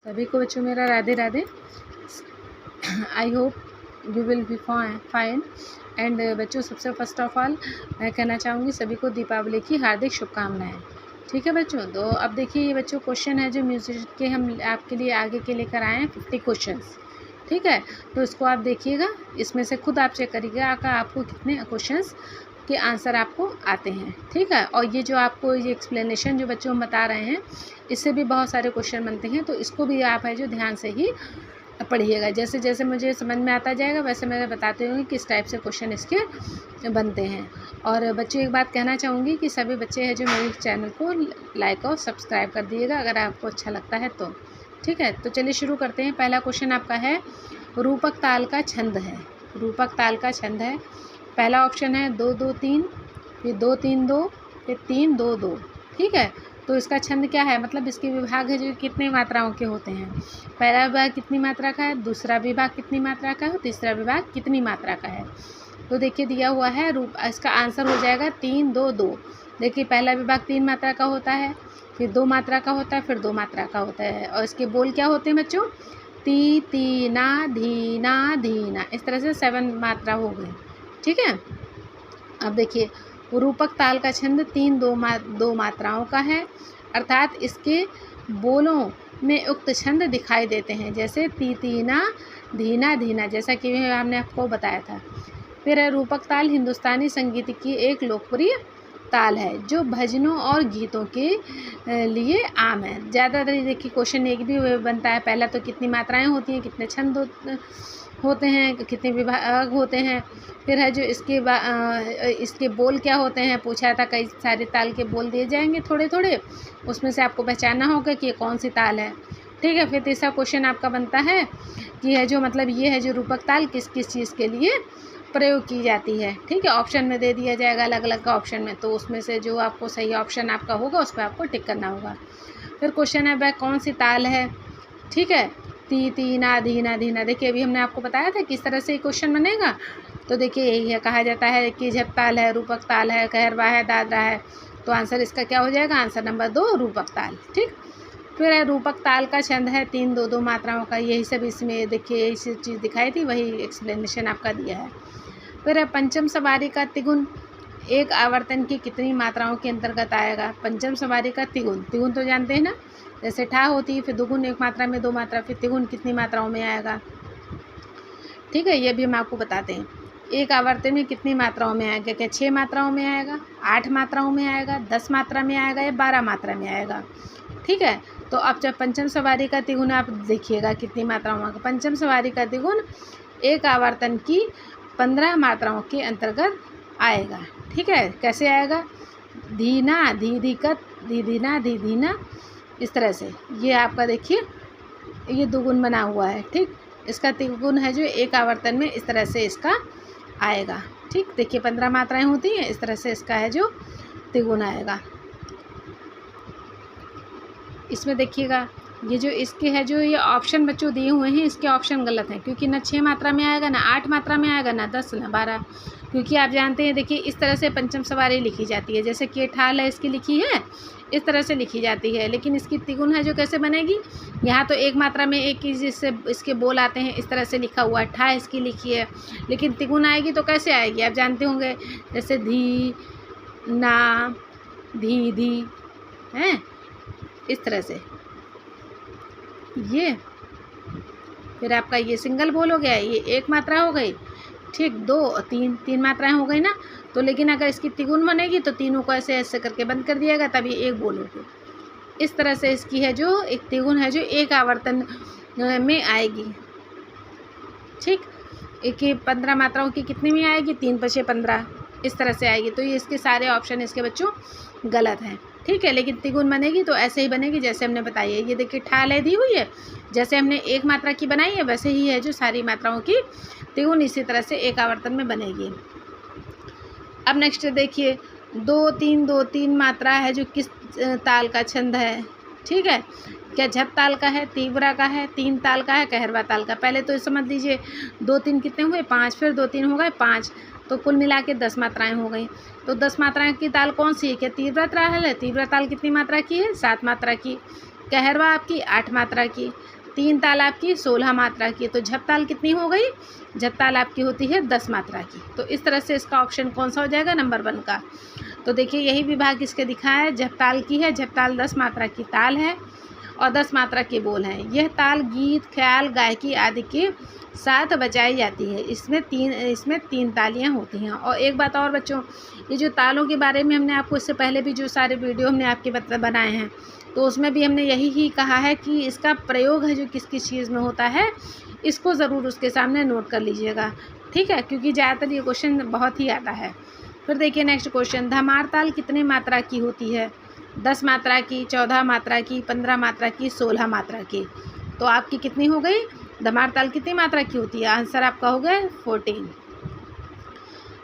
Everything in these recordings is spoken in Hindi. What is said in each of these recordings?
सभी को बच्चों मेरा Radhe Radhe. I hope you will be fine. And बच्चों, सबसे फर्स्ट ऑफ ऑल मैं कहना चाहूँगी सभी को दीपावली की हार्दिक शुभकामनाएं। ठीक है बच्चों, तो अब देखिए ये बच्चों क्वेश्चन है जो म्यूजिक के हम आपके लिए आगे के लेकर आए हैं 50 क्वेश्चंस। ठीक है, तो इसको आप देखिएगा, इसमें से खुद आप चेक करिएगा कि आपको कितने क्वेश्चंस के आंसर आपको आते हैं। ठीक है, और ये जो आपको ये एक्सप्लेनेशन जो बच्चों हम बता रहे हैं, इससे भी बहुत सारे क्वेश्चन बनते हैं, तो इसको भी आप है जो ध्यान से ही पढ़िएगा। जैसे जैसे मुझे समझ में आता जाएगा वैसे मैं बताते हुए किस टाइप से क्वेश्चन इसके बनते हैं। और बच्चों एक बात कहना चाहूँगी कि सभी बच्चे हैं जो मेरे चैनल को लाइक और सब्सक्राइब कर दिएगा अगर आपको अच्छा लगता है तो। ठीक है, तो चलिए शुरू करते हैं। पहला क्वेश्चन आपका है रूपक ताल का छंद है। रूपक ताल का छंद है, पहला ऑप्शन है 2 2 3, फिर 2 3 2, फिर 3 2 2। ठीक है, तो इसका छंद क्या है, मतलब इसके विभाग है जो कितनी मात्राओं के होते हैं। पहला विभाग कितनी मात्रा का है, दूसरा विभाग कितनी मात्रा का है, तीसरा विभाग कितनी मात्रा का है। तो देखिए दिया हुआ है इसका आंसर हो जाएगा 3 2 2। देखिए पहला विभाग 3 मात्रा का होता है, फिर 2 मात्रा का होता है, फिर 2 मात्रा का होता है। और इसके बोल क्या होते हैं बच्चों, ती तीना धीना धीना, इस तरह से 7 मात्रा हो गई। ठीक है, अब देखिए रूपक ताल का छंद 3 2 मात्राओं का है, अर्थात इसके बोलों में उक्त छंद दिखाई देते हैं, जैसे ती तीना धीना धीना, जैसा कि हमने आपको बताया था। फिर रूपक ताल हिंदुस्तानी संगीत की एक लोकप्रिय ताल है जो भजनों और गीतों के लिए आम है। ज़्यादातर देखिए क्वेश्चन एक भी बनता है, पहला तो कितनी मात्राएं होती हैं, कितने छंद होते हैं, कितने विभाग होते हैं, फिर है जो इसके बोल क्या होते हैं पूछा था। कई सारे ताल के बोल दिए जाएंगे थोड़े थोड़े, उसमें से आपको पहचानना होगा कि ये कौन सी ताल है। ठीक है, फिर तीसरा क्वेश्चन आपका बनता है कि है जो मतलब ये है जो रूपक ताल किस किस चीज़ के लिए प्रयोग की जाती है। ठीक है, ऑप्शन में दे दिया जाएगा अलग अलग का ऑप्शन में, तो उसमें से जो आपको सही ऑप्शन आपका होगा उस पर आपको टिक करना होगा। फिर क्वेश्चन है वह कौन सी ताल है। ठीक है, ती तीना धीना धीना, देखिए अभी हमने आपको बताया था किस तरह से क्वेश्चन बनेगा। तो देखिए यही है, कहा जाता है कि झप ताल है, रूपक ताल है, कहरवा है, दादरा है। तो आंसर इसका क्या हो जाएगा, आंसर नंबर 2 रूपक ताल। ठीक, फिर है रूपक ताल का छंद है 3 2 2 मात्राओं का, यही सब इसमें देखिए यही सब चीज़ दिखाई थी, वही एक्सप्लेनेशन आपका दिया है। फिर है पंचम सवारी का तिगुन एक आवर्तन की कितनी मात्राओं के अंतर्गत आएगा। पंचम सवारी का तिगुन, तिगुन तो जानते हैं ना, जैसे ठा होती है, फिर दुगुन 1 मात्रा में 2 मात्रा, फिर तिगुन कितनी मात्राओं में आएगा। ठीक है, ये भी हम आपको बताते हैं। एक आवर्तन में कितनी मात्राओं में आएगा, क्या 6 मात्राओं में आएगा, 8 मात्राओं में आएगा, 10 मात्रा में आएगा या 12 मात्रा में आएगा। ठीक है, तो अब जब पंचम सवारी का तिगुन आप देखिएगा कितनी मात्राओं में। पंचम सवारी का तिगुन एक आवर्तन की 15 मात्राओं के अंतर्गत आएगा। ठीक है, कैसे आएगा, धीना धी धीकत धी धीना धी धीना, इस तरह से। ये आपका देखिए ये दुगुन बना हुआ है। ठीक, इसका तिगुन है जो एक आवर्तन में इस तरह से इसका आएगा। ठीक, देखिए 15 मात्राएं होती हैं, इस तरह से इसका है जो तिगुन आएगा। इसमें देखिएगा ये जो इसके है जो ये ऑप्शन बच्चों दिए हुए हैं, इसके ऑप्शन गलत हैं, क्योंकि ना 6 मात्रा में आएगा, ना 8 मात्रा में आएगा, ना 10, ना 12। क्योंकि आप जानते हैं देखिए इस तरह से पंचम सवारी लिखी जाती है, जैसे कि ठाल है इसकी लिखी है, इस तरह से लिखी जाती है। लेकिन इसकी तिगुन है जो कैसे बनेगी, यहाँ तो 1 मात्रा में एक ही जिससे इसके बोल आते हैं, इस तरह से लिखा हुआ है, ठा इसकी लिखी है। लेकिन तिगुन आएगी तो कैसे आएगी, आप जानते होंगे, जैसे धी ना धी धी हैं, इस तरह से। ये फिर आपका ये सिंगल बोल हो गया, ये 1 मात्रा हो गई। ठीक, 2 3 मात्राएं हो गई ना। तो लेकिन अगर इसकी तिगुन बनेगी तो तीनों को ऐसे ऐसे करके बंद कर दिएगा, तभी एक बोल होगी। इस तरह से इसकी है जो एक तिगुन है जो एक आवर्तन में आएगी। ठीक, एक 15 मात्राओं की कितनी में आएगी, 3 5 15, इस तरह से आएगी। तो ये इसके सारे ऑप्शन इसके बच्चों गलत हैं। ठीक है, लेकिन तिगुन बनेगी तो ऐसे ही बनेगी जैसे हमने बताई है। ये देखिए ठाल है दी हुई है, जैसे हमने 1 मात्रा की बनाई है वैसे ही है जो सारी मात्राओं की तिगुन इसी तरह से एक आवर्तन में बनेगी। अब नेक्स्ट देखिए 2 3 2 3 मात्रा है जो किस ताल का छंद है। ठीक है, क्या झप ताल का है, तीव्रा का है, 3 ताल का है, कहरवा ताल का। पहले तो समझ लीजिए 2 3 कितने हुए, 5, फिर 2 3 हो गए 5, तो कुल मिला के 10 मात्राएं हो गई। तो 10 मात्राएं की ताल कौन सी है, क्या तीव्रा ताल है। तीव्रा ताल कितनी मात्रा की है, 7 मात्रा की। कहरवा आपकी 8 मात्रा की, 3 ताल आपकी 16 मात्रा की, तो झपताल कितनी हो गई, झपताल आपकी होती है 10 मात्रा की। तो इस तरह से इसका ऑप्शन कौन सा हो जाएगा, नंबर 1 का। तो देखिए यही विभाग इसके दिखाया है, झपताल की है, झपताल 10 मात्रा की ताल है और 10 मात्रा के बोल हैं। यह ताल गीत, ख्याल, गायकी आदि के साथ बजाई जाती है। इसमें तीन तालियां होती हैं। और एक बात और बच्चों, ये जो तालों के बारे में हमने आपको इससे पहले भी जो सारे वीडियो हमने आपके बनाए हैं, तो उसमें भी हमने यही ही कहा है कि इसका प्रयोग है जो किस किस चीज़ में होता है, इसको ज़रूर उसके सामने नोट कर लीजिएगा, ठीक है, क्योंकि ज़्यादातर ये क्वेश्चन बहुत ही आता है। फिर देखिए नेक्स्ट क्वेश्चन, धमार ताल कितने मात्रा की होती है, 10 मात्रा की, 14 मात्रा की, 15 मात्रा की, 16 मात्रा की। तो आपकी कितनी हो गई, धमार ताल कितनी मात्रा की होती है, आंसर आपका हो गया 14।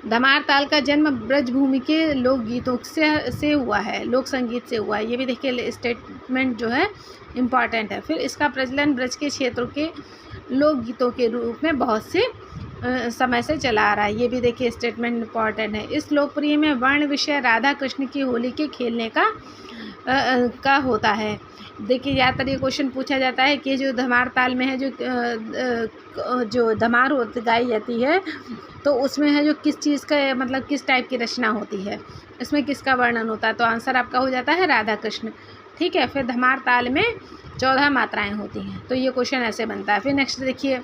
धमार ताल का जन्म ब्रजभूमि के लोकगीतों से हुआ है, लोक संगीत से हुआ है। ये भी देखिए स्टेटमेंट जो है इम्पॉर्टेंट है। फिर इसका प्रचलन ब्रज के क्षेत्रों के लोकगीतों के रूप में बहुत से समय से चला आ रहा है। ये भी देखिए स्टेटमेंट इम्पॉर्टेंट है। इस लोकप्रिय में वर्ण विषय राधा कृष्ण की होली के खेलने का होता है। देखिए ज़्यादातर ये क्वेश्चन पूछा जाता है कि जो धमार ताल में है, जो धमार गाई जाती है, तो उसमें है जो किस चीज़ का मतलब किस टाइप की रचना होती है, इसमें किसका वर्णन होता है, तो आंसर आपका हो जाता है राधा कृष्ण, ठीक है। फिर धमार ताल में 14 मात्राएं होती हैं, तो ये क्वेश्चन ऐसे बनता है। फिर नेक्स्ट देखिए,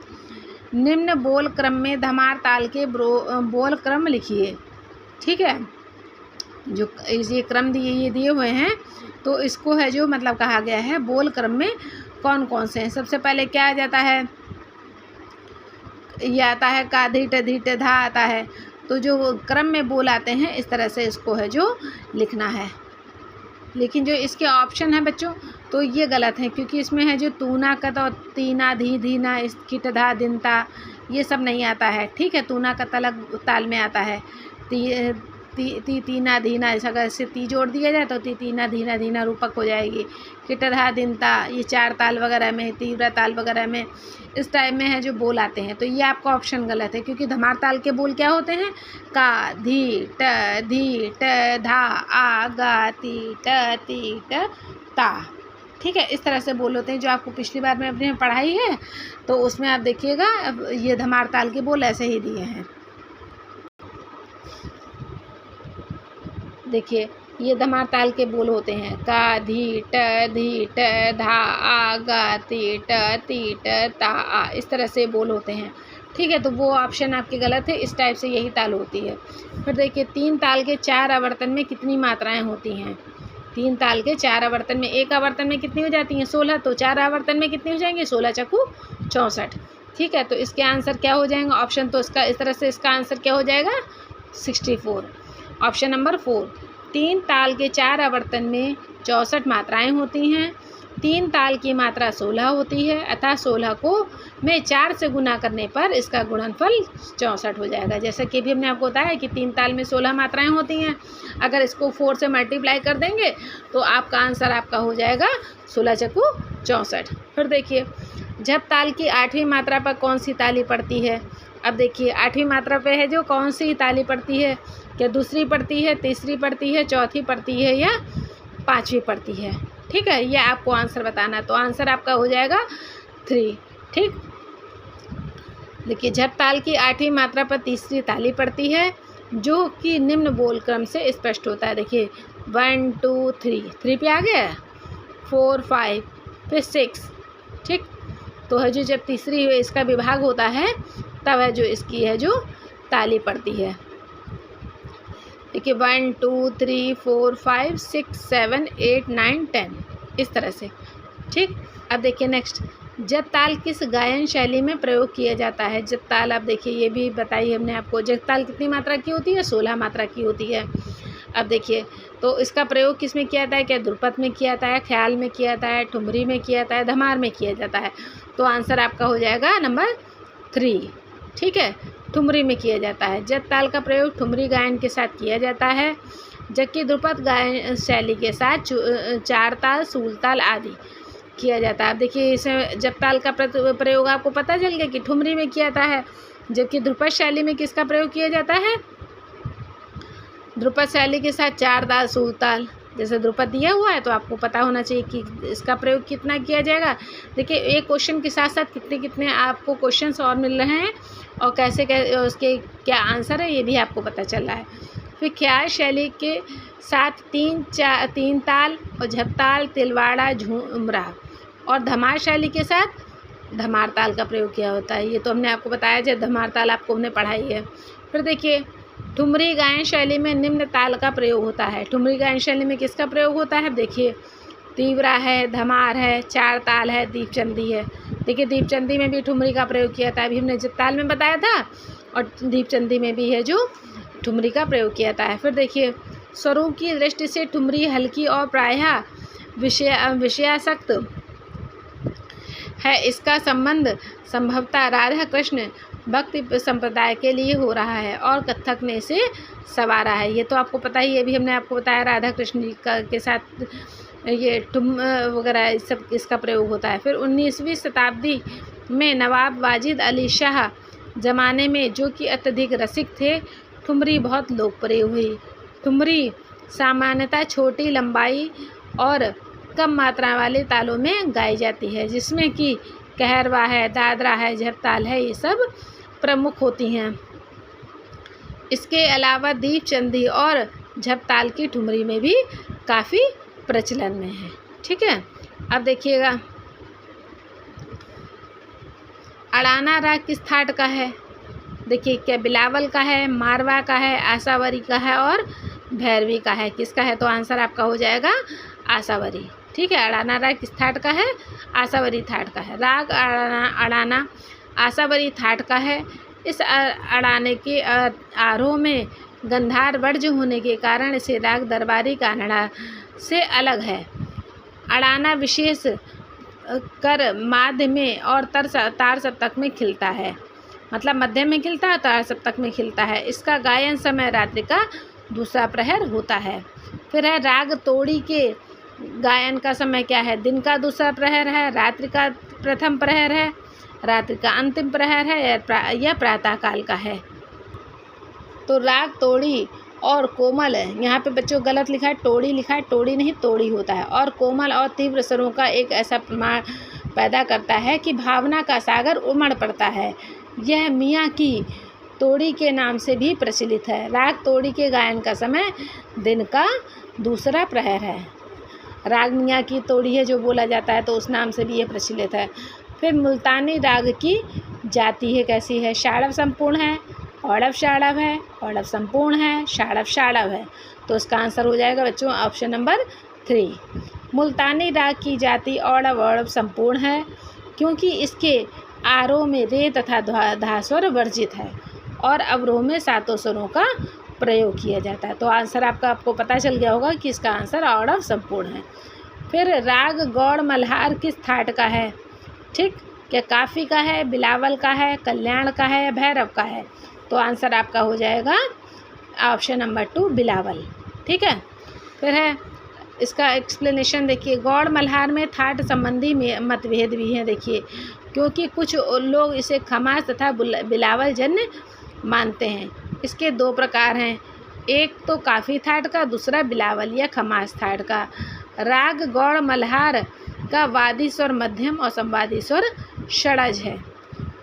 निम्न बोल क्रम में धमार ताल के बोल क्रम लिखिए, ठीक है। जो ये क्रम दिए हुए हैं, तो इसको है जो मतलब कहा गया है बोल क्रम में कौन कौन से हैं। सबसे पहले क्या आ जाता है, ये आता है का, धीट धीट धा आता है। तो जो क्रम में बोल आते हैं, इस तरह से इसको है जो लिखना है। लेकिन जो इसके ऑप्शन है बच्चों, तो ये गलत है, क्योंकि इसमें है जो तूना कत और तीना धी धीना, इस किट धा दिनता, ये सब नहीं आता है, ठीक है। तूना कत अलग ताल में आता है, तीना धीना, अगर इससे ती जोड़ दिया जाए तो तीना धीना धीना रूपक हो जाएगी। किटधा दिनता, ये 4 ताल वगैरह में, तीव्र ताल वगैरह में, इस टाइप में है जो बोल आते हैं। तो ये आपका ऑप्शन गलत है, क्योंकि धमार ताल के बोल क्या होते हैं, का धी ट धा आ गा ती ट ता, ठीक है। इस तरह से बोल होते हैं, जो आपको पिछली बार में अपने पढ़ाई है, तो उसमें आप देखिएगा ये धमार ताल के बोल ऐसे ही दिए हैं। देखिए ये धमार ताल के बोल होते हैं, का धी ट धा आ गा ती ट ता आ, इस तरह से बोल होते हैं, ठीक है। तो वो ऑप्शन आपके गलत है, इस टाइप से यही ताल होती है। फिर देखिए 3 ताल के 4 आवर्तन में कितनी मात्राएं होती हैं। 3 ताल के 4 आवर्तन में, एक आवर्तन में कितनी हो जाती हैं, 16, तो 4 आवर्तन में कितनी हो जाएंगे, 16 चक्कू 64, ठीक है। तो इसके आंसर क्या हो जाएंगे ऑप्शन, तो इसका इस तरह से इसका आंसर क्या हो जाएगा 64, ऑप्शन नंबर 4। 3 ताल के 4 आवर्तन में 64 मात्राएं होती हैं। 3 ताल की मात्रा 16 होती है, अतः 16 को में 4 से गुना करने पर इसका गुणनफल 64 हो जाएगा। जैसा कि भी हमने आपको बताया कि 3 ताल में 16 मात्राएं होती हैं, अगर इसको 4 से मल्टीप्लाई कर देंगे तो आपका आंसर आपका हो जाएगा 16 चक्कू 64। फिर देखिए जब ताल की 8वीं मात्रा पर कौन सी ताली पड़ती है। अब देखिए 8वीं मात्रा पे है जो कौन सी ताली पड़ती है, क्या दूसरी पड़ती है, तीसरी पड़ती है, चौथी पड़ती है या 5वीं पड़ती है, ठीक है। ये आपको आंसर बताना, तो आंसर आपका हो जाएगा 3, ठीक। देखिए जब ताल की 8वीं मात्रा पर तीसरी ताली पड़ती है, जो कि निम्न बोल क्रम से स्पष्ट होता है। देखिए 1 2 3 पे आ गया, 4 5 फिर 6, ठीक। तो है जो जब तीसरी इसका विभाग होता है, तब है जो इसकी है जो ताली पड़ती है। देखिए 1 2 3 4 5 6 7 8 9 10, इस तरह से, ठीक। अब देखिए नेक्स्ट, जब ताल किस गायन शैली में प्रयोग किया जाता है। जब ताल, आप देखिए ये भी बताई हमने आपको, जब ताल कितनी मात्रा की होती है, 16 मात्रा की होती है। अब देखिए तो इसका प्रयोग किस में किया जाता है, क्या ध्रुपद में किया जाता है, ख्याल में किया जाता है, ठुमरी में किया जाता है, धमार में किया जाता है। तो आंसर आपका हो जाएगा नंबर 3, ठीक है, ठुमरी में किया जाता है। जब ताल का प्रयोग ठुमरी गायन के साथ किया जाता है, जबकि ध्रुपद गायन शैली के साथ 4 ताल, सूल ताल आदि किया जाता है। अब देखिए इसमें जब ताल का प्रयोग आपको पता चल गया कि ठुमरी में किया जाता है, जबकि ध्रुपद शैली में किसका प्रयोग किया जाता है, ध्रुपद शैली के साथ 4 ताल, सूल ताल, जैसे ध्रुपद दिया हुआ है तो आपको पता होना चाहिए कि इसका प्रयोग कितना किया जाएगा। देखिए एक क्वेश्चन के साथ साथ कितने कितने आपको क्वेश्चंस और मिल रहे हैं और कैसे उसके क्या आंसर है ये भी आपको पता चल रहा है। फिर ख्याल शैली के साथ तीन ताल और झपताल, तिलवाड़ा, झुमरा और धमार शैली के साथ धमार ताल का प्रयोग किया होता है। ये तो हमने आपको बताया जब धमार ताल आपको हमने पढ़ाई है। फिर देखिए ठुमरी गायन शैली में निम्न ताल का प्रयोग होता है। ठुमरी गायन शैली में किसका प्रयोग होता है? देखिए तीव्रा है, धमार है, चार ताल है, दीपचंदी है। देखिए दीपचंदी में भी ठुमरी का प्रयोग किया था, अभी हमने जत्ताल में बताया था, और दीपचंदी में भी है जो ठुमरी का प्रयोग किया था। फिर देखिए स्वरों की दृष्टि से ठुमरी हल्की और प्रायः विषयासक्त है। इसका संबंध संभवतः राधा कृष्ण भक्ति संप्रदाय के लिए हो रहा है और कथक ने इसे संवारा है। ये तो आपको पता ही है, अभी हमने आपको बताया राधा कृष्ण जी का के साथ ये ठुम वगैरह सब इसका प्रयोग होता है। फिर 19वीं शताब्दी में नवाब वाजिद अली शाह ज़माने में, जो कि अत्यधिक रसिक थे, ठुमरी बहुत लोकप्रिय हुई। ठुमरी सामान्यतः छोटी लंबाई और कम मात्रा वाले तालों में गाई जाती है, जिसमें कि कहरवा है, दादरा है, झपताल है, ये सब प्रमुख होती हैं। इसके अलावा दीपचंदी और झपताल की ठुमरी में भी काफ़ी प्रचलन में है। ठीक है, अब देखिएगा अड़ाना राग किस थाट का है? देखिए क्या बिलावल का है, मारवा का है, आसावरी का है और भैरवी का है। किसका है? तो आंसर आपका हो जाएगा आसावरी। ठीक है, अड़ाना राग किस थाट का है? आसावरी थाट का है। राग अड़ाना आसावरी थाट का है। इस अड़ाने के आरोह में गंधार वर्ज होने के कारण इसे राग दरबारी कानड़ा से अलग है। अड़ाना विशेष कर माध्य में और तार सप्तक में खिलता है, मतलब मध्य में खिलता है, तार सप्तक में खिलता है। इसका गायन समय रात्रि का दूसरा प्रहर होता है। फिर है राग तोड़ी के गायन का समय क्या है? दिन का दूसरा प्रहर है, रात्रि का प्रथम प्रहर है, रात्रि का अंतिम प्रहर है, या प्रातः काल का है। तो राग तोड़ी और कोमल है, यहाँ पे बच्चों गलत लिखा है, टोड़ी लिखा है, टोड़ी नहीं तोड़ी होता है। और कोमल और तीव्र स्वरों का एक ऐसा प्रमाण पैदा करता है कि भावना का सागर उमड़ पड़ता है। यह मियाँ की तोड़ी के नाम से भी प्रचलित है। राग तोड़ी के गायन का समय दिन का दूसरा प्रहर है। राग मियाँ की तोड़ी है जो बोला जाता है, तो उस नाम से भी ये प्रचलित है। फिर मुल्तानी राग की जाति है कैसी है? षाड़व संपूर्ण है, औड़व षाड़व है, औड़व संपूर्ण है, षाड़व षाड़व है। तो इसका आंसर हो जाएगा बच्चों ऑप्शन नंबर 3। मुल्तानी राग की जाति औड़व औड़व संपूर्ण है, क्योंकि इसके आरोह में रे तथा धा स्वर वर्जित है और अवरोह में सातों स्वरों का प्रयोग किया जाता है। तो आंसर आपको पता चल गया होगा कि इसका आंसर औड़व संपूर्ण है। फिर राग गौड़ मल्हार किस थाट का है? ठीक, क्या काफ़ी का है, बिलावल का है, कल्याण का है, भैरव का है? तो आंसर आपका हो जाएगा ऑप्शन नंबर 2 बिलावल। ठीक है, फिर है इसका एक्सप्लेनेशन देखिए। गौड़ मल्हार में थाट संबंधी मतभेद भी हैं। देखिए, क्योंकि कुछ लोग इसे खमास तथा बिलावल जन्य मानते हैं। इसके 2 प्रकार हैं, एक तो काफ़ी थाट का, दूसरा बिलावल या खमास थाट का। राग गौड़ मल्हार का वादी स्वर मध्यम और संवादी स्वर षडज है।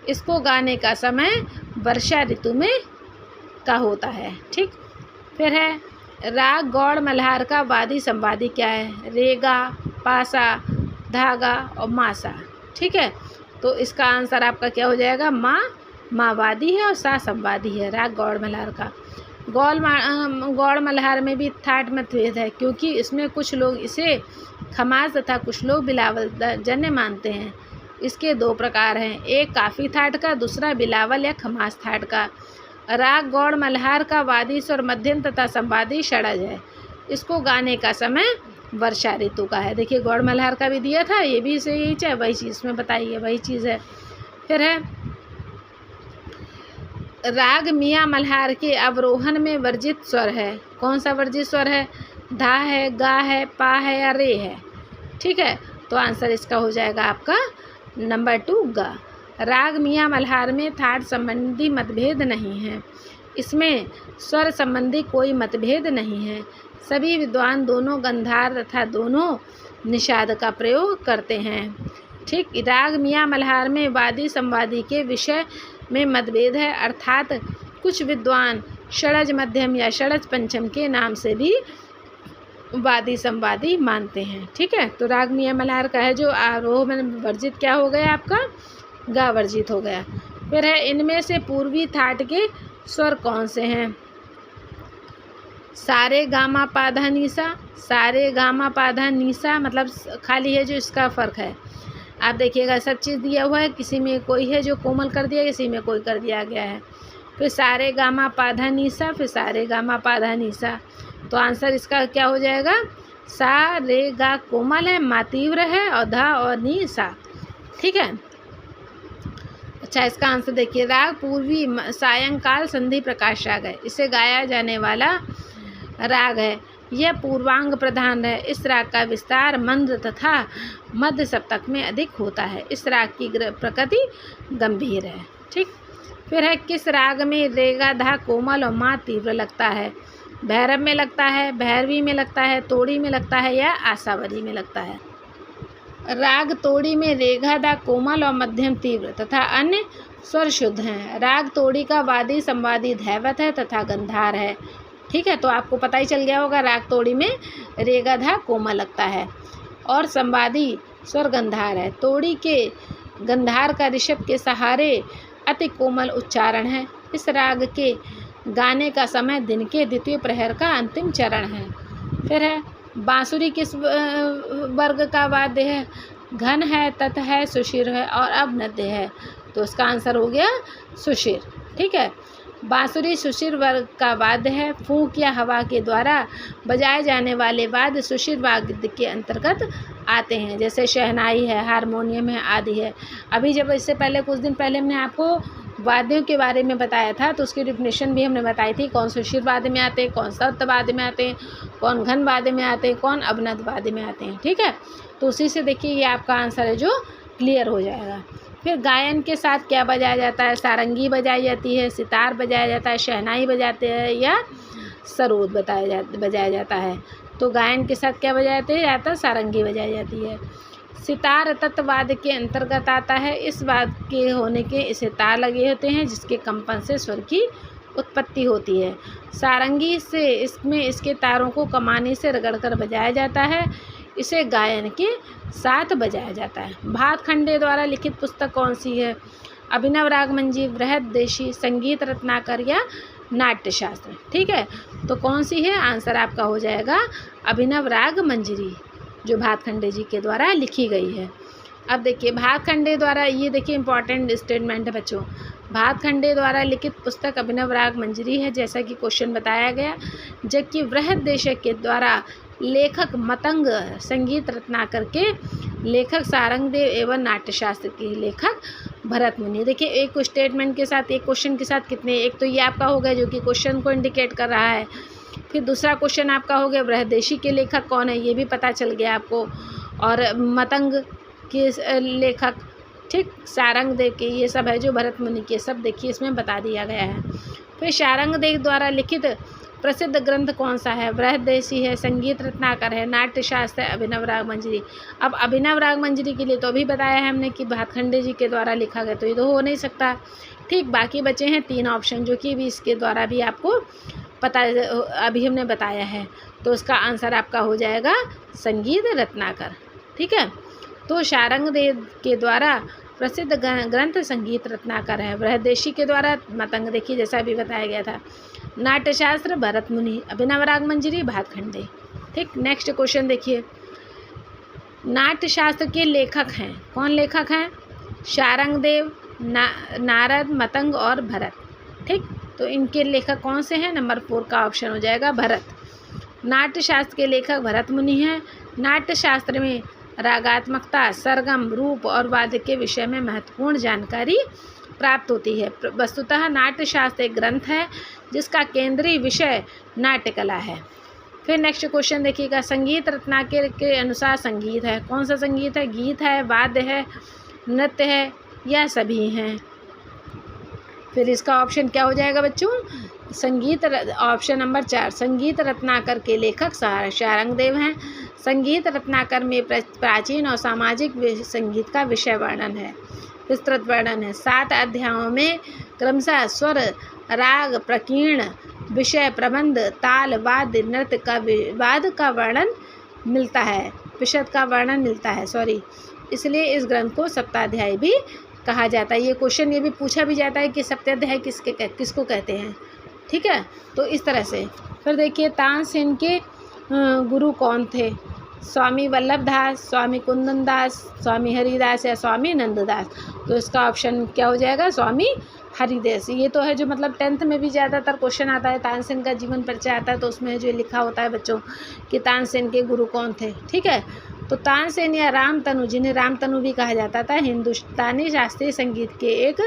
इसको गाने का समय वर्षा ऋतु में का होता है। ठीक, फिर है राग गौड़ मल्हार का वादी संवादी क्या है? रेगा, पासा, धागा और मासा। ठीक है, तो इसका आंसर आपका क्या हो जाएगा? माँ वादी है और सा संवादी है राग गौड़ मल्हार का। गौड़ मल्हार में भी थाट मतभेद है, क्योंकि इसमें कुछ लोग इसे खमास तथा कुछ लोग बिलावल जन्य मानते हैं। इसके 2 प्रकार हैं, एक काफ़ी थाट का, दूसरा बिलावल या खमास थाट का। राग गौड़ मल्हार का वादी स्वर मध्यम तथा संवादी षडज है। इसको गाने का समय वर्षा ऋतु का है। देखिए गौड़ मल्हार का भी दिया था, ये भी सही चाहे वही चीज़ में बताइए, वही चीज़ है। फिर है राग मियाँ मल्हार के अवरोहन में वर्जित स्वर है। कौन सा वर्जित स्वर है? धा है, गा है, पा है या रे है। ठीक है, तो आंसर इसका हो जाएगा आपका नंबर 2 गा। राग मियाँ मल्हार में थाट संबंधी मतभेद नहीं है। इसमें स्वर संबंधी कोई मतभेद नहीं है। सभी विद्वान दोनों गंधार तथा दोनों निषाद का प्रयोग करते हैं। ठीक, राग मियाँ मल्हार में वादी संवादी के विषय में मतभेद है, अर्थात कुछ विद्वान षडज मध्यम या षडज पंचम के नाम से भी वादी संवादी मानते हैं। ठीक है, तो राग मियाँ मल्हार का है जो आरोह में वर्जित क्या हो गया आपका, गा वर्जित हो गया। फिर है इनमें से पूर्वी थाट के स्वर कौन से हैं? सारे गामा पाधा नीसा, सारे गामा पाधा नीसा मतलब खाली है जो इसका फ़र्क है। आप देखिएगा सब चीज़ दिया हुआ है, किसी में कोई है जो कोमल कर दिया, किसी में कोई कर दिया गया है। फिर सारे गामा पाधा नीसा, फिर सारे गामा पाधा नीसा, तो आंसर इसका क्या हो जाएगा, सा रे गा कोमल है, मा तीव्र है और धा और नी सा। ठीक है, अच्छा इसका आंसर देखिए, राग पूर्वी सायंकाल संधि प्रकाश राग है, इसे गाया जाने वाला राग है, यह पूर्वांग प्रधान है। इस राग का विस्तार मंद तथा मध्य सप्तक में अधिक होता है। इस राग की प्रकृति गंभीर है। ठीक, फिर है किस राग में रेगा धा कोमल और मा तीव्र लगता है? भैरव में लगता है, भैरवी में लगता है, तोड़ी में लगता है या आशावरी में लगता है? राग तोड़ी में रेगा धा कोमल और मध्यम तीव्र तथा अन्य स्वर शुद्ध हैं। राग तोड़ी का वादी संवादी धैवत है तथा गंधार है। ठीक है, तो आपको पता ही चल गया होगा, राग तोड़ी में रेगा धा कोमल लगता है और संवादी स्वर गंधार है। तोड़ी के गंधार का ऋषभ के सहारे अति कोमल उच्चारण है। इस राग के गाने का समय दिन के द्वितीय प्रहर का अंतिम चरण है। फिर है बांसुरी किस वर्ग का वाद्य है? घन है, तत है, सुशिर है और अवनद्य है, तो इसका आंसर हो गया सुशिर। ठीक है, बांसुरी सुशिर वर्ग का वाद्य है। फूंक या हवा के द्वारा बजाए जाने वाले वाद्य सुशिर वाद्य के अंतर्गत आते हैं, जैसे शहनाई है, हारमोनियम है आदि है। अभी जब इससे पहले कुछ दिन पहले हमने आपको वाद्यों के बारे में बताया था, तो उसकी डिफिनेशन भी हमने बताई थी, कौन सुशिर वाद्य में आते हैं, कौन सप्त वाद्य में आते हैं, कौन घन वाद्य में आते हैं, कौन अवनद वाद्य में आते हैं। ठीक है, तो उसी से देखिए ये आपका आंसर है जो क्लियर हो जाएगा। फिर गायन के साथ क्या बजाया जाता है? सारंगी बजाई जाती है, सितार बजाया जाता है, शहनाई बजाते हैं या सरोद बजाया जाता है। तो गायन के साथ क्या बजाया जाता है? सारंगी बजाई जाती है। सितार तत्वाद के अंतर्गत आता है। इस वाद के होने के इसे तार लगे होते हैं जिसके कंपन से स्वर की उत्पत्ति होती है। सारंगी से इसमें इसके तारों को कमानी से रगड़कर बजाया जाता है। इसे गायन के साथ बजाया जाता है। भातखंडे द्वारा लिखित पुस्तक कौन सी है? अभिनव राग मंजीरी, बृहददेशी, संगीत रत्नाकर या नाट्यशास्त्र। ठीक है, तो कौन सी है? आंसर आपका हो जाएगा अभिनव राग मंजीरी, जो भातखंडे जी के द्वारा लिखी गई है। अब देखिए भातखंडे द्वारा, ये देखिए इंपॉर्टेंट स्टेटमेंट है बच्चों, भातखंडे द्वारा लिखित पुस्तक अभिनव राग मंजरी है, जैसा कि क्वेश्चन बताया गया, जबकि बृहददेशी के द्वारा लेखक मतंग, संगीत रत्नाकर के लेखक सारंगदेव एवं नाट्यशास्त्र के लेखक भरत मुनि। देखिए एक स्टेटमेंट के साथ, एक क्वेश्चन के साथ कितने, एक तो ये आपका हो गया जो कि क्वेश्चन को इंडिकेट कर रहा है। फिर दूसरा क्वेश्चन आपका हो गया बृहददेशी के लेखक कौन है, ये भी पता चल गया आपको, और मतंग के लेखक, ठीक, सारंगदेव के, ये सब है जो भरत मुनि के, सब देखिए इसमें बता दिया गया है। फिर सारंगदेव द्वारा लिखित प्रसिद्ध ग्रंथ कौन सा है? बृहददेशी है, संगीत रत्नाकर है, नाट्यशास्त्र है, अभिनव राग मंजरी। अब अभिनव राग मंजरी के लिए तो अभी बताया है हमने कि भातखंडे जी के द्वारा लिखा गया, तो ये तो हो नहीं सकता। ठीक, बाकी बचे हैं 3 ऑप्शन जो कि भी इसके द्वारा भी आपको पता, अभी हमने बताया है, तो उसका आंसर आपका हो जाएगा संगीत रत्नाकर। ठीक है, तो सारंगदेव के द्वारा प्रसिद्ध ग्रंथ संगीत रत्नाकर है, बृहददेशी के द्वारा मतंग, देखिए जैसा अभी बताया गया था, नाट्यशास्त्र भरत मुनि, अभिनव राग मंजरी भातखंडे। ठीक, नेक्स्ट क्वेश्चन देखिए, नाट्यशास्त्र के लेखक हैं, कौन लेखक हैं? सारंगदेव, नारद, मतंग और भरत। ठीक, तो इनके लेखक कौन से हैं? नंबर 4 का ऑप्शन हो जाएगा भरत। नाट्यशास्त्र के लेखक भरत मुनि हैं। नाट्यशास्त्र में रागात्मकता, सरगम, रूप और वाद्य के विषय में महत्वपूर्ण जानकारी प्राप्त होती है। वस्तुतः नाट्यशास्त्र एक ग्रंथ है जिसका केंद्रीय विषय नाट्यकला है। फिर नेक्स्ट क्वेश्चन देखिएगा, संगीत रत्नाकर के अनुसार संगीत है, कौन सा संगीत है? गीत है, वाद्य है, नृत्य है या सभी हैं? फिर इसका ऑप्शन क्या हो जाएगा बच्चों? ऑप्शन नंबर 4, संगीत रत्नाकर के लेखक शारंगदेव हैं। संगीत रत्नाकर में प्राचीन और सामाजिक संगीत का विषय वर्णन है, विस्तृत वर्णन है। 7 अध्यायों में क्रमशः स्वर, राग, प्रकीर्ण, विषय, प्रबंध, ताल, वाद्य, नृत्य का वर्णन मिलता है, विशद का वर्णन मिलता है, इसलिए इस ग्रंथ को सप्ताध्यायी भी कहा जाता है। ये क्वेश्चन ये भी पूछा भी जाता है कि सप्ताध्यायी किसको कहते हैं, ठीक है। तो इस तरह से फिर देखिए तानसेन के गुरु कौन थे? स्वामी वल्लभ दास, स्वामी कुंदन दास, स्वामी हरिदास या स्वामी नंददास। तो इसका ऑप्शन क्या हो जाएगा? स्वामी हरिदास। ये तो है जो मतलब 10th में भी ज़्यादातर क्वेश्चन आता है, तानसेन का जीवन परिचय आता है तो उसमें जो लिखा होता है बच्चों कि तानसेन के गुरु कौन थे, ठीक है। तो तानसेन या रामतनु, जिन्हें रामतनु भी कहा जाता था, हिंदुस्तानी शास्त्रीय संगीत के एक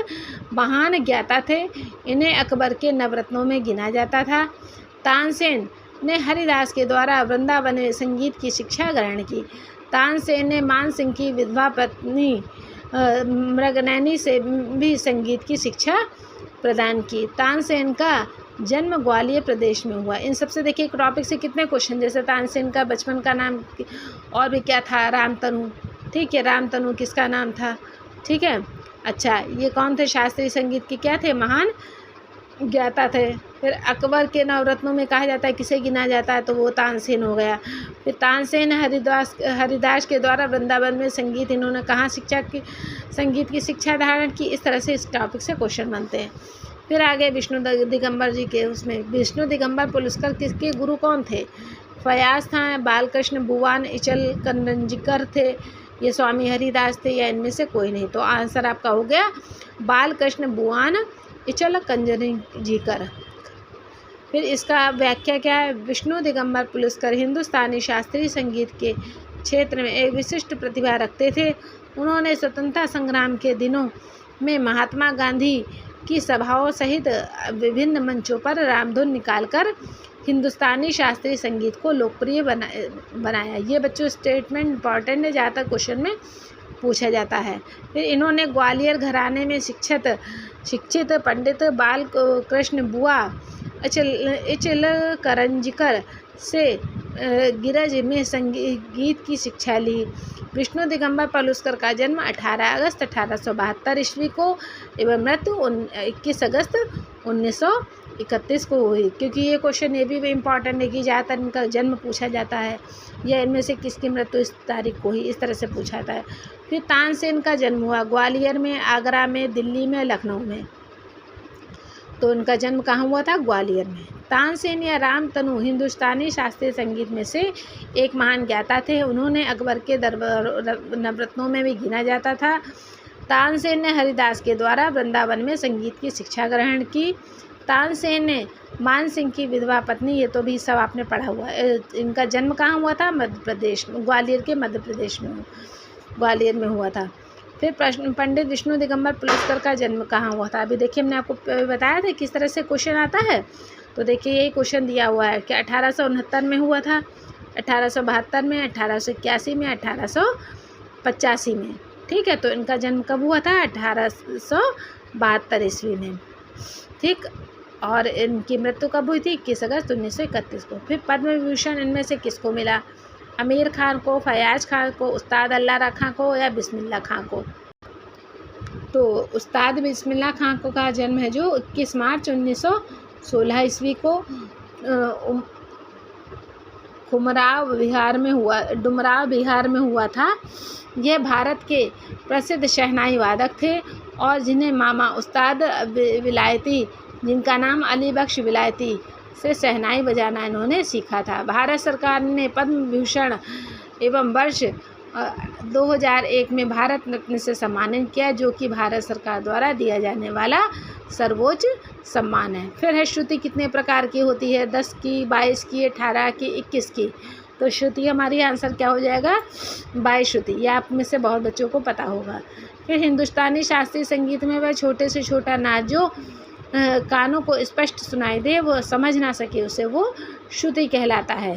महान ज्ञाता थे। इन्हें अकबर के नवरत्नों में गिना जाता था। तानसेन ने हरिदास के द्वारा वृंदावन में संगीत की शिक्षा ग्रहण की। तानसेन ने मान सिंह की विधवा पत्नी मृगनयनी से भी संगीत की शिक्षा प्रदान की। तानसेन का जन्म ग्वालियर प्रदेश में हुआ। इन सबसे देखिए एक टॉपिक से कितने क्वेश्चन, जैसे तानसेन का बचपन का नाम और भी क्या था? रामतनु, ठीक है। रामतनु किसका नाम था, ठीक है। अच्छा, ये कौन थे? शास्त्रीय संगीत के क्या थे? महान ज्ञाता थे। फिर अकबर के नवरत्नों में कहा जाता है किसे गिना जाता है? तो वो तानसेन हो गया। फिर तानसेन हरिदास के द्वारा वृंदावन में संगीत, इन्होंने कहाँ संगीत की शिक्षा धारण की? इस तरह से इस टॉपिक से क्वेश्चन बनते हैं। फिर आगे विष्णु दिगंबर जी के, उसमें विष्णु दिगंबर पुरस्कार किसके गुरु कौन थे? फयाज था, बालकृष्ण बुवान इचल करंजीकर थे, ये स्वामी हरिदास थे, या इनमें से कोई नहीं। तो आंसर आपका हो गया बालकृष्ण बुवान इचल करंजीकर। फिर इसका व्याख्या क्या है? विष्णु दिगंबर पुरस्कार हिंदुस्तानी शास्त्रीय संगीत के क्षेत्र में एक विशिष्ट प्रतिभा रखते थे। उन्होंने स्वतंत्रता संग्राम के दिनों में महात्मा गांधी की सभाओं सहित विभिन्न मंचों पर रामधुन निकालकर हिंदुस्तानी शास्त्रीय संगीत को लोकप्रिय बनाया। ये बच्चों स्टेटमेंट इंपॉर्टेंट है, ज़्यादातर क्वेश्चन में पूछा जाता है। फिर इन्होंने ग्वालियर घराने में शिक्षित पंडित बाल कृष्ण बुआ इचल करंजीकर से गिरज में संगीत की शिक्षा ली। विष्णु दिगंबर पलुस्कर का जन्म 18 अगस्त 1872 ईस्वी को एवं मृत्यु 21 अगस्त 1931 को हुई। क्योंकि ये क्वेश्चन ये भी इम्पॉर्टेंट है कि ज़्यादातर इनका जन्म पूछा जाता है या इनमें से किसकी मृत्यु इस तारीख को ही, इस तरह से पूछा जाता है। फिर तानसेन का जन्म हुआ ग्वालियर में, आगरा में, दिल्ली में, लखनऊ में। तो इनका जन्म कहाँ हुआ था? ग्वालियर में। तानसेन या रामतनु हिंदुस्तानी शास्त्रीय संगीत में से एक महान ज्ञाता थे। उन्होंने अकबर के दरबार नवरत्नों में भी गिना जाता था। तानसेन ने हरिदास के द्वारा वृंदावन में संगीत की शिक्षा ग्रहण की। तानसेन ने मान सिंह की विधवा पत्नी, ये तो भी सब आपने पढ़ा हुआ है। इनका जन्म कहाँ हुआ था? मध्य प्रदेश में, ग्वालियर के मध्य प्रदेश में, ग्वालियर में हुआ था। फिर पंडित विष्णु दिगंबर पुरस्कार का जन्म कहाँ हुआ था? अभी देखिए हमने आपको बताया था किस तरह से क्वेश्चन आता है। तो देखिए यही क्वेश्चन दिया हुआ है कि 1869 में हुआ था, 1872 में, 1881 में, 1885 में, ठीक है। तो इनका जन्म कब हुआ था? 1872 ईस्वी में, ठीक। और इनकी मृत्यु कब हुई थी? 21 अगस्त 1931 को। फिर पद्म विभूषण इनमें से किसको मिला? आमिर खान को, फयाज खान को, उस्ताद अल्लाह खां को या बिस्मिल्लाह खां को? तो उस्ताद बिस्मिल्लाह खां को का जन्म है जो 21 मार्च 1916 ईस्वी को डुमराव बिहार में हुआ था। यह भारत के प्रसिद्ध शहनाई वादक थे और जिन्हें मामा उस्ताद विलायती, जिनका नाम अली बख्श विलायती, से शहनाई बजाना इन्होंने सीखा था। भारत सरकार ने पद्म विभूषण एवं वर्ष 2001 में भारत रत्न से सम्मानित किया, जो कि भारत सरकार द्वारा दिया जाने वाला सर्वोच्च सम्मान है। फिर है श्रुति कितने प्रकार की होती है? 10 की, 22 की, 18 की, 21 की। तो श्रुति हमारी आंसर क्या हो जाएगा? 22 श्रुति। यह आप में से बहुत बच्चों को पता होगा। फिर हिंदुस्तानी शास्त्रीय संगीत में वह छोटे से छोटा नाच जो कानों को स्पष्ट सुनाई दे, वो समझ ना सके, उसे वो श्रुति कहलाता है।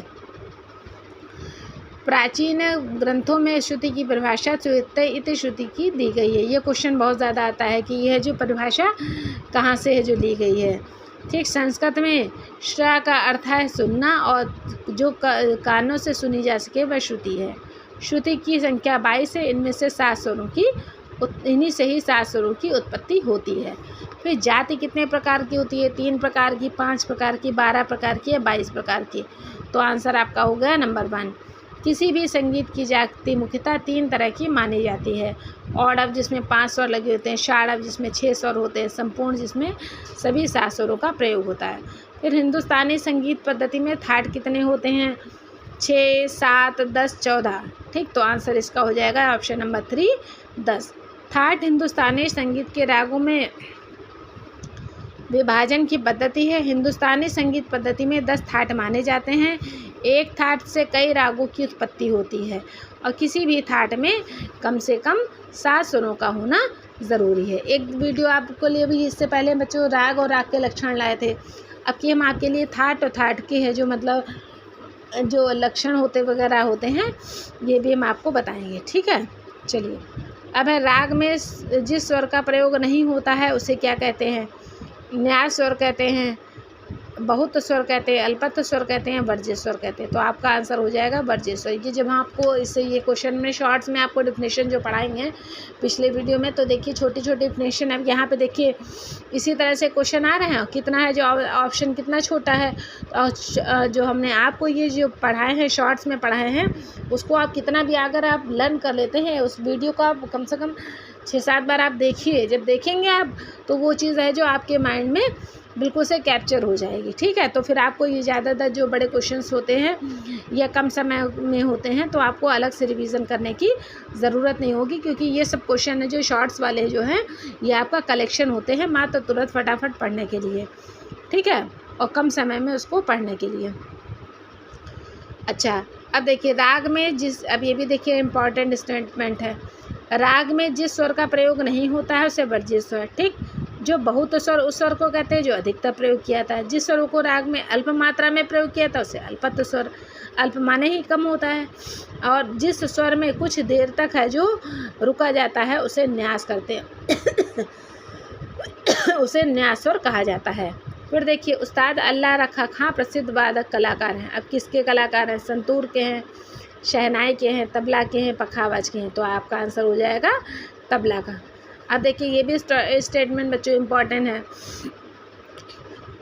प्राचीन ग्रंथों में श्रुति की परिभाषा इति श्रुति की दी गई है। ये क्वेश्चन बहुत ज़्यादा आता है कि यह जो परिभाषा कहाँ से है जो ली गई है। ठीक, संस्कृत में श्र का अर्थ है सुनना, और जो कानों से सुनी जा सके वह श्रुति है। श्रुति की संख्या 22 है, इनमें से 7 स्वरों की इन्हीं से ही 7 स्वरों की उत्पत्ति होती है। फिर जाति कितने प्रकार की होती है? 3 प्रकार की, 5 प्रकार की, 12 प्रकार की या 22 प्रकार की। तो आंसर आपका हो गया नंबर 1। किसी भी संगीत की जाति मुख्यतः 3 तरह की मानी जाती है। ऑडव जिसमें 5 स्वर लगे होते हैं, षाडव जिसमें 6 स्वर होते हैं, संपूर्ण जिसमें सभी 7 स्वरों का प्रयोग होता है। फिर हिंदुस्तानी संगीत पद्धति में थाट कितने होते हैं? 6, 7, 10, 14। ठीक, तो आंसर इसका हो जाएगा ऑप्शन नंबर 3, 10। थाट हिंदुस्तानी संगीत के रागों में विभाजन की पद्धति है। हिंदुस्तानी संगीत पद्धति में 10 थाट माने जाते हैं। एक थाट से कई रागों की उत्पत्ति होती है और किसी भी थाट में कम से कम 7 स्वरों का होना ज़रूरी है। एक वीडियो आपको लिए भी इससे पहले बच्चों राग और राग के लक्षण लाए थे। अब कि हम आपके लिए थाट और थाट के है जो मतलब जो लक्षण होते वगैरह होते हैं, ये भी हम आपको बताएंगे। ठीक है, चलिए। अब है राग में जिस स्वर का प्रयोग नहीं होता है उसे क्या कहते हैं? न्याय स्वर कहते हैं, बहुत स्वर कहते हैं, अल्पत स्वर कहते हैं, वर्ज्य स्वर कहते हैं। तो आपका आंसर हो जाएगा वर्ज्य स्वर। ये जब आपको इससे ये क्वेश्चन में शॉर्ट्स में आपको डिफिनेशन जो पढ़ाएंगे पिछले वीडियो में, तो देखिए छोटी छोटी डिफिनेशन। अब यहाँ पे देखिए इसी तरह से क्वेश्चन आ रहे हैं। कितना है जो ऑप्शन कितना छोटा है, और जो हमने आपको ये जो पढ़ाए हैं शॉर्ट्स में पढ़ाए हैं उसको आप कितना भी अगर आप लर्न कर लेते हैं, उस वीडियो को आप कम से कम 6-7 बार आप देखिए। जब देखेंगे आप तो वो चीज़ है जो आपके माइंड में बिल्कुल से कैप्चर हो जाएगी। ठीक है, तो फिर आपको ये ज़्यादातर जो बड़े क्वेश्चंस होते हैं या कम समय में होते हैं तो आपको अलग से रिवीजन करने की ज़रूरत नहीं होगी, क्योंकि ये सब क्वेश्चन है जो शॉर्ट्स वाले जो हैं ये आपका कलेक्शन होते हैं मात्र तुरंत फटाफट पढ़ने के लिए। ठीक है, और कम समय में उसको पढ़ने के लिए। अच्छा, अब देखिए राग में अब ये भी देखिए इम्पॉर्टेंट स्टेटमेंट है। राग में जिस स्वर का प्रयोग नहीं होता है उसे वर्ज्य स्वर। ठीक, जो बहुत स्वर उस स्वर को कहते हैं जो अधिकतर प्रयोग किया जाता है। जिस स्वरों को राग में अल्प मात्रा में प्रयोग किया था उसे अल्पत स्वर, अल्प माने ही कम होता है। और जिस स्वर में कुछ देर तक है जो रुका जाता है उसे न्यास कहते हैं उसे न्यास स्वर कहा जाता है। फिर देखिए उस्ताद अल्लाह रखा खां प्रसिद्ध वादक कलाकार हैं। अब किसके कलाकार हैं? संतूर के हैं, शहनाई के हैं, तबला के हैं, पखावाज के हैं। तो आपका आंसर हो जाएगा तबला का। अब देखिए ये भी स्टेटमेंट बच्चों इम्पॉर्टेंट है।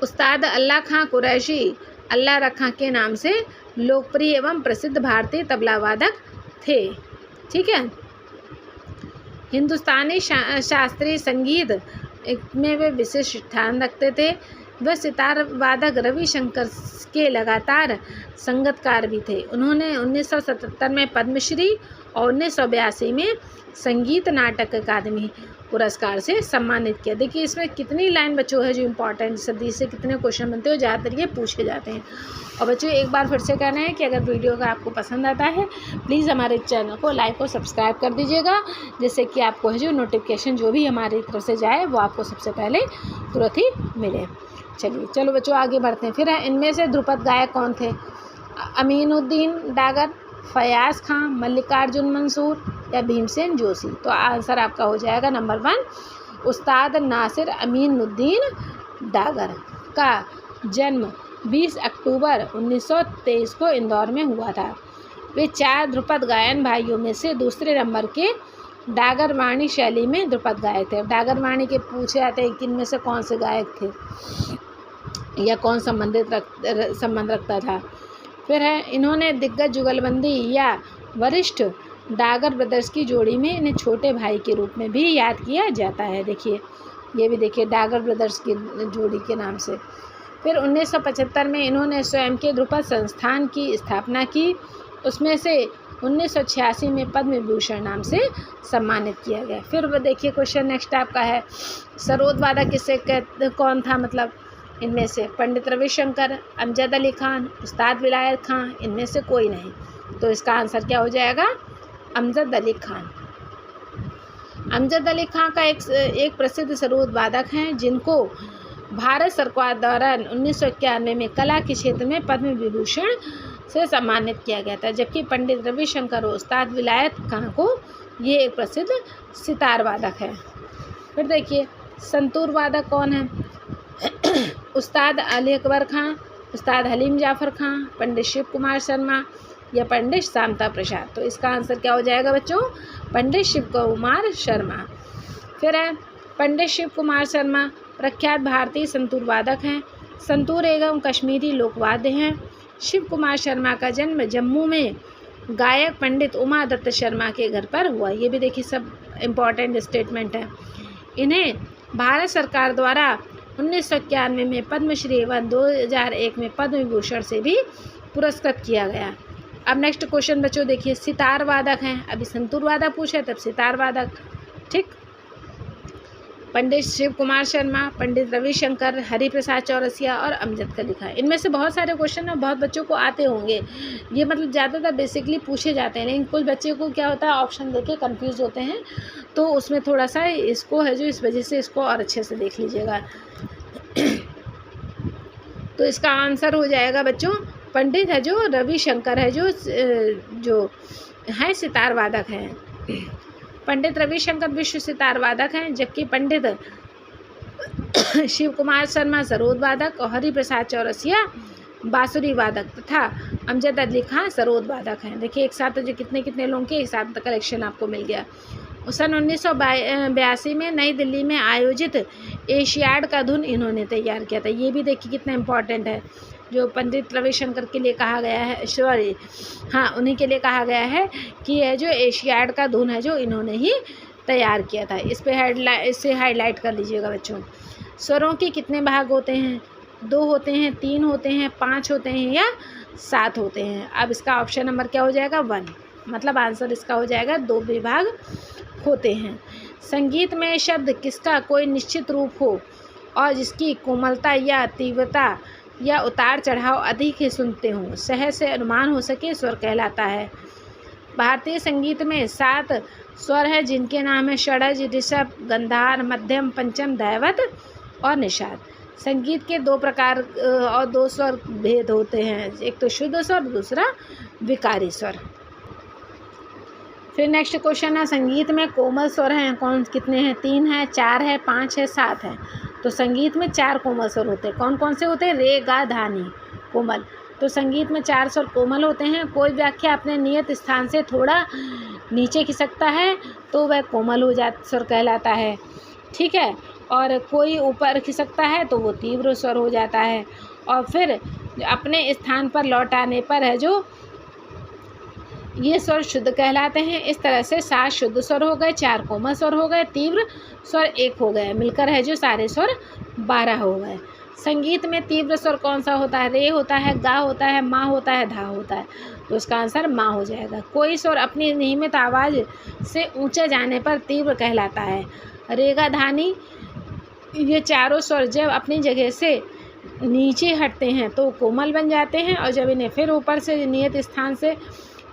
उस्ताद अल्लाह खां कुरैशी अल्लाह रखा के नाम से लोकप्रिय एवं प्रसिद्ध भारतीय तबला वादक थे। ठीक है, हिंदुस्तानी शास्त्रीय संगीत में वे विशेष स्थान रखते थे। वह सितार वादक रविशंकर के लगातार संगतकार भी थे। उन्होंने 1977 में पद्मश्री और 1982 में संगीत नाटक अकादमी पुरस्कार से सम्मानित किया। देखिए इसमें कितनी लाइन बच्चों है जो इम्पोर्टेंट सदी से कितने क्वेश्चन बनते हैं, ज़्यादातर ये पूछे जाते हैं। और बच्चों एक बार फिर से कहना है कि अगर वीडियो का आपको पसंद आता है प्लीज़ हमारे चैनल को लाइक और सब्सक्राइब कर दीजिएगा, जिससे कि आपको है जो नोटिफिकेशन जो भी हमारी तरफ से जाए वो आपको सबसे पहले तुरंत ही मिले। चलो बच्चों आगे बढ़ते हैं। फिर इनमें से ध्रुपद गायक कौन थे? अमीनुद्दीन डागर, फयाज़ खां, मल्लिकार्जुन मंसूर या भीमसेन जोशी। तो आंसर आपका हो जाएगा नंबर 1 उस्ताद नासिर अमीनुद्दीन डागर का जन्म 20 अक्टूबर 1923 को इंदौर में हुआ था। वे 4 ध्रुपद गायन भाइयों में से दूसरे नंबर के डागर वाणी शैली में ध्रुपद गायक थे। डागर वाणी के पूछे जाते हैं कि इनमें से कौन से गायक थे या कौन संबंध रखता था। फिर है इन्होंने दिग्गज जुगलबंदी या वरिष्ठ डागर ब्रदर्स की जोड़ी में इन्हें छोटे भाई के रूप में भी याद किया जाता है। देखिए ये भी देखिए डागर ब्रदर्स की जोड़ी के नाम से। फिर 1975 में इन्होंने स्वयं के ध्रुपद संस्थान की स्थापना की। उसमें से 1986 में पद्म विभूषण नाम से सम्मानित किया गया। फिर वो देखिए क्वेश्चन नेक्स्ट आपका है सरोद वादक किसे कौन था? मतलब इनमें से पंडित रविशंकर, अमजद अली खान, उस्ताद विलायत खान, इनमें से कोई नहीं। तो इसका आंसर क्या हो जाएगा? अमजद अली खान। अमजद अली खान का एक प्रसिद्ध सरोद वादक हैं जिनको भारत सरकार द्वारा 1991 में कला के क्षेत्र में पद्म विभूषण से सम्मानित किया गया था। जबकि पंडित रविशंकर और उस्ताद विलायत खान को ये एक प्रसिद्ध सितार वादक है। फिर देखिए संतूर वादक कौन है? उस्ताद अली अकबर खां, उस्ताद हलीम जाफ़र खां, पंडित शिव कुमार शर्मा या पंडित शांता प्रसाद। तो इसका आंसर क्या हो जाएगा बच्चों? पंडित शिव कुमार शर्मा। फिर है पंडित शिव कुमार शर्मा प्रख्यात भारतीय संतूर वादक हैं। संतूर एवं कश्मीरी लोकवाद्य हैं। शिव कुमार शर्मा का जन्म जम्मू में गायक पंडित उमा दत्त शर्मा के घर पर हुआ। ये भी देखिए सब इम्पॉर्टेंट स्टेटमेंट है। इन्हें भारत सरकार द्वारा 1991 में पद्मश्री एवं 2001 में पद्म विभूषण से भी पुरस्कृत किया गया। अब नेक्स्ट क्वेश्चन बच्चों देखिए, सितार वादक हैं। अभी संतूर वादक पूछे तब सितार वादक, ठीक। पंडित शिव कुमार शर्मा, पंडित रविशंकर, हरिप्रसाद चौरसिया और अमजद का लिखा है। इनमें से बहुत सारे क्वेश्चन ना बहुत बच्चों को आते होंगे, ये मतलब ज़्यादातर बेसिकली पूछे जाते हैं, लेकिन कुछ बच्चे को क्या होता है ऑप्शन देके कंफ्यूज होते हैं, तो उसमें थोड़ा सा इसको है जो इस वजह से इसको और अच्छे से देख लीजिएगा। तो इसका आंसर हो जाएगा बच्चों पंडित है जो रविशंकर है जो है सितार वादक हैं। पंडित रविशंकर विश्व सितार वादक हैं, जबकि पंडित शिव कुमार शर्मा सरोद वादक और हरिप्रसाद चौरसिया बांसुरी वादक तथा अमजद अली खां सरोद वादक हैं। देखिए एक साथ जो कितने लोगों के एक साथ कलेक्शन आपको मिल गया। सन 1982 में नई दिल्ली में आयोजित एशियाड का धुन इन्होंने तैयार किया था। ये भी देखिए कितना इम्पोर्टेंट है, जो पंडित रविशंकर के लिए कहा गया है, सॉरी हाँ उन्हीं के लिए कहा गया है कि यह जो एशियाड का धुन है जो इन्होंने ही तैयार किया था। इसे हाईलाइट कर लीजिएगा बच्चों। स्वरों के कितने भाग होते हैं? 2 होते हैं, 3 होते हैं, 5 होते हैं या 7 होते हैं। अब इसका ऑप्शन नंबर क्या हो जाएगा? 1, मतलब आंसर इसका हो जाएगा 2 विभाग होते हैं। संगीत में शब्द किसका कोई निश्चित रूप हो और जिसकी कोमलता या तीव्रता या उतार चढ़ाव अधिक ही सुनते हों, सहज से अनुमान हो सके, स्वर कहलाता है। भारतीय संगीत में 7 स्वर हैं जिनके नाम है षडज, ऋषभ, गंधार, मध्यम, पंचम, दैवत और निषाद। संगीत के 2 प्रकार और 2 स्वर भेद होते हैं, एक तो शुद्ध स्वर, दूसरा विकारी स्वर। फिर नेक्स्ट क्वेश्चन है, संगीत में कोमल स्वर हैं कितने हैं? 3 है, 4 है, 5 है, 7 है। तो संगीत में 4 कोमल स्वर होते हैं। कौन कौन से होते हैं? रे, गा, धा, नी, कोमल। तो संगीत में 4 स्वर कोमल होते हैं। कोई व्याख्या अपने नियत स्थान से थोड़ा नीचे खिसकता है तो वह कोमल स्वर कहलाता है, ठीक है। और कोई ऊपर खिसकता है तो वो तीव्र स्वर हो जाता है। और फिर अपने स्थान पर लौट आने पर है जो ये स्वर शुद्ध कहलाते हैं। इस तरह से 7 शुद्ध स्वर हो गए, 4 कोमल स्वर हो गए, तीव्र स्वर 1 हो गए, मिलकर है जो सारे स्वर 12 हो गए। संगीत में तीव्र स्वर कौन सा होता है? रे होता है, गा होता है, मा होता है, धा होता है। तो उसका आंसर मा हो जाएगा। कोई स्वर अपनी नियमित आवाज़ से ऊंचे जाने पर तीव्र कहलाता है। रे, गा, धा, नी, ये चारों स्वर जब अपनी जगह से नीचे हटते हैं तो कोमल बन जाते हैं, और जब इन्हें फिर ऊपर से नियत स्थान से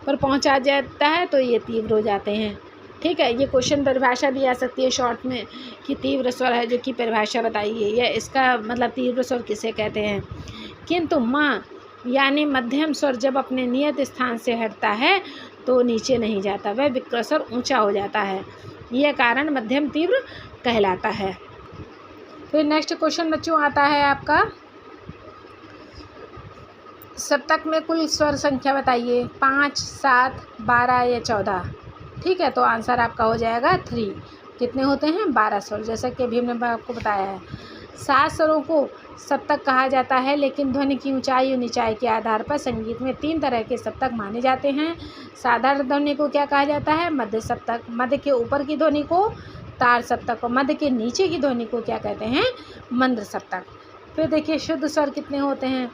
पर पहुंचा जाता है तो ये तीव्र हो जाते हैं, ठीक है। ये क्वेश्चन परिभाषा भी आ सकती है शॉर्ट में कि तीव्र स्वर है जो कि परिभाषा बताइए, या इसका मतलब तीव्र स्वर किसे कहते हैं। किंतु माँ यानी मध्यम स्वर जब अपने नियत स्थान से हटता है तो नीचे नहीं जाता, वह विकृत स्वर ऊंचा हो जाता है। यह कारण मध्यम तीव्र कहलाता है। फिर नेक्स्ट क्वेश्चन बच्चों आता है आपका, सप्तक में कुल स्वर संख्या बताइए। 5, 7, 12 या 14, ठीक है। तो आंसर आपका हो जाएगा 3। कितने होते हैं? 12 स्वर, जैसा कि अभी हमने आपको बताया है। 7 स्वरों को सप्तक कहा जाता है, लेकिन ध्वनि की ऊंचाई और निचाई के आधार पर संगीत में 3 तरह के सप्तक माने जाते हैं। साधारण ध्वनि को क्या कहा जाता है? मध्य सप्तक। मध्य के ऊपर की ध्वनि को तार सप्तक, और मध्य के नीचे की ध्वनि को क्या कहते हैं? मंद्र सप्तक। फिर देखिए शुद्ध स्वर कितने होते हैं?